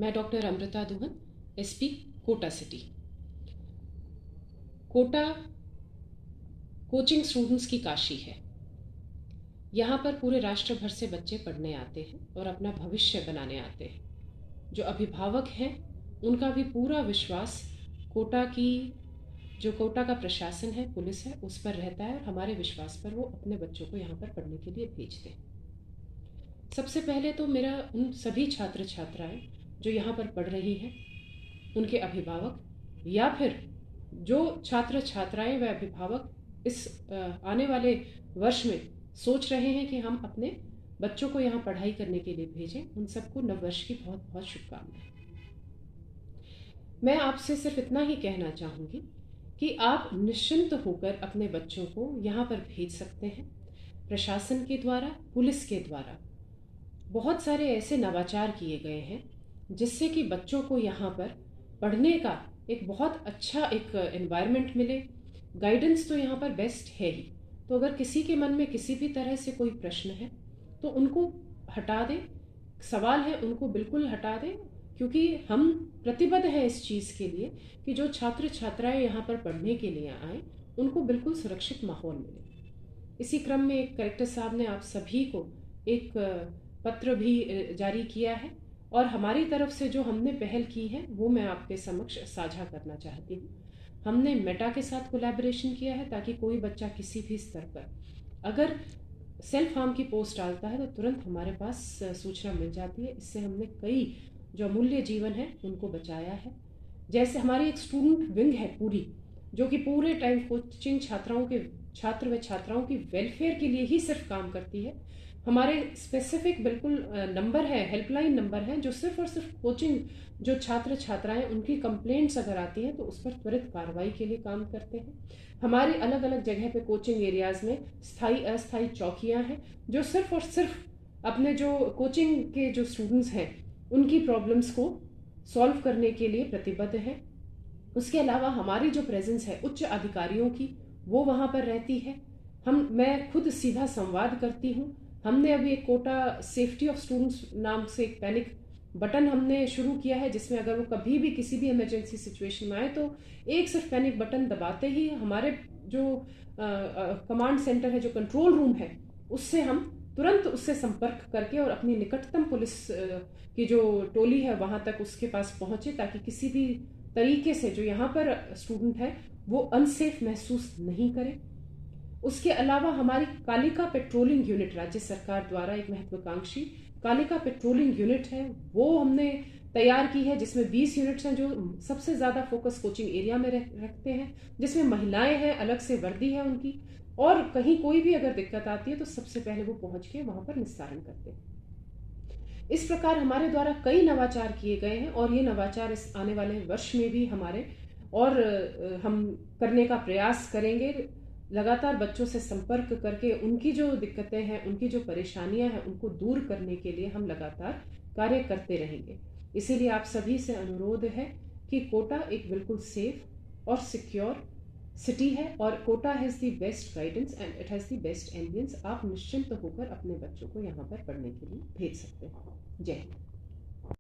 मैं doctor Amrita Duhan, SP Kota city. Kota coaching students की काशी है। यहाँ पर पूरे राष्ट्र भर से बच्चे पढ़ने आते हैं और अपना भविष्य बनाने आते हैं। जो अभिभावक हैं उनका भी पूरा विश्वास कोटा का प्रशासन है, पुलिस है, उस पर रहता है और हमारे विश्वास पर वो अपने बच्चों को यहाँ पर पढ़ने के लिए भेजते हैं। सबसे पहले तो मेरा उन सभी छात्र छात्राएं जो यहाँ पर पढ़ रही हैं, उनके अभिभावक या फिर जो छात्र छात्राएं व अभिभावक इस आने वाले वर्ष में सोच रहे हैं कि हम अपने बच्चों को यहाँ पढ़ाई करने के लिए भेजें, उन सबको नववर्ष की बहुत बहुत शुभकामनाएं। मैं आपसे सिर्फ इतना ही कहना चाहूँगी कि आप निश्चिंत होकर अपने बच्चों को यहाँ पर भेज सकते हैं। प्रशासन के द्वारा, पुलिस के द्वारा बहुत सारे ऐसे नवाचार किए गए हैं जिससे कि बच्चों को यहाँ पर पढ़ने का एक बहुत अच्छा एक एनवायरनमेंट मिले। गाइडेंस तो यहाँ पर बेस्ट है ही, तो अगर किसी के मन में किसी भी तरह से कोई प्रश्न है तो उनको हटा दें, सवाल है उनको बिल्कुल हटा दें, क्योंकि हम प्रतिबद्ध हैं इस चीज़ के लिए कि जो छात्र छात्राएं यहाँ पर पढ़ने के लिए आए उनको बिल्कुल सुरक्षित माहौल मिले। इसी क्रम में एक कलेक्टर साहब ने आप सभी को एक पत्र भी जारी किया है और हमारी तरफ से जो हमने पहल की है वो मैं आपके समक्ष साझा करना चाहती हूँ। हमने मेटा के साथ कोलैबोरेशन किया है ताकि कोई बच्चा किसी भी स्तर पर अगर सेल्फ हार्म की पोस्ट डालता है तो तुरंत हमारे पास सूचना मिल जाती है। इससे हमने कई जो अमूल्य जीवन है उनको बचाया है। जैसे हमारी एक स्टूडेंट विंग है पूरी, जो कि पूरे टाइम कोचिंग छात्र व छात्राओं की वेलफेयर के लिए ही सिर्फ काम करती है। हमारे स्पेसिफिक बिल्कुल नंबर है, हेल्पलाइन नंबर है, जो सिर्फ और सिर्फ कोचिंग जो छात्र छात्राएं उनकी कंप्लेंट्स अगर आती हैं तो उस पर त्वरित कार्रवाई के लिए काम करते हैं। हमारी अलग अलग जगह पे कोचिंग एरियाज में स्थायी अस्थायी चौकियां हैं जो सिर्फ और सिर्फ अपने जो कोचिंग के जो स्टूडेंट्स हैं उनकी प्रॉब्लम्स को सॉल्व करने के लिए प्रतिबद्ध है। उसके अलावा हमारी जो प्रेजेंस है उच्च अधिकारियों की, वो वहाँ पर रहती है। मैं खुद सीधा संवाद करती हूँ। हमने अभी एक कोटा सेफ्टी ऑफ स्टूडेंट्स नाम से एक पैनिक बटन हमने शुरू किया है, जिसमें अगर वो कभी भी किसी भी इमरजेंसी सिचुएशन में आए तो एक सिर्फ पैनिक बटन दबाते ही हमारे जो कमांड सेंटर है, जो कंट्रोल रूम है, उससे हम तुरंत उससे संपर्क करके और अपनी निकटतम पुलिस की जो टोली है वहाँ तक उसके पास पहुँचे, ताकि किसी भी तरीके से जो यहाँ पर स्टूडेंट है वो अनसेफ महसूस नहीं करे। उसके अलावा हमारी कालिका पेट्रोलिंग यूनिट, राज्य सरकार द्वारा एक महत्वाकांक्षी कालिका पेट्रोलिंग यूनिट है, वो हमने तैयार की है, जिसमें 20 यूनिट्स हैं जो सबसे ज़्यादा फोकस कोचिंग एरिया में रखते हैं, जिसमें महिलाएं हैं, अलग से वर्दी है उनकी, और कहीं कोई भी अगर दिक्कत आती है तो सबसे पहले वो पहुंच के वहां पर निस्तारण करते हैं। इस प्रकार हमारे द्वारा कई नवाचार किए गए हैं और ये नवाचार इस आने वाले वर्ष में भी हमारे और हम करने का प्रयास करेंगे। लगातार बच्चों से संपर्क करके उनकी जो दिक्कतें हैं, उनकी जो परेशानियां हैं, उनको दूर करने के लिए हम लगातार कार्य करते रहेंगे। इसीलिए आप सभी से अनुरोध है कि कोटा एक बिल्कुल सेफ और सिक्योर सिटी है और Kota has the best guidance and it has the best ambience. आप निश्चिंत होकर अपने बच्चों को यहाँ पर पढ़ने के लिए भेज सकते हैं। जय हिंद।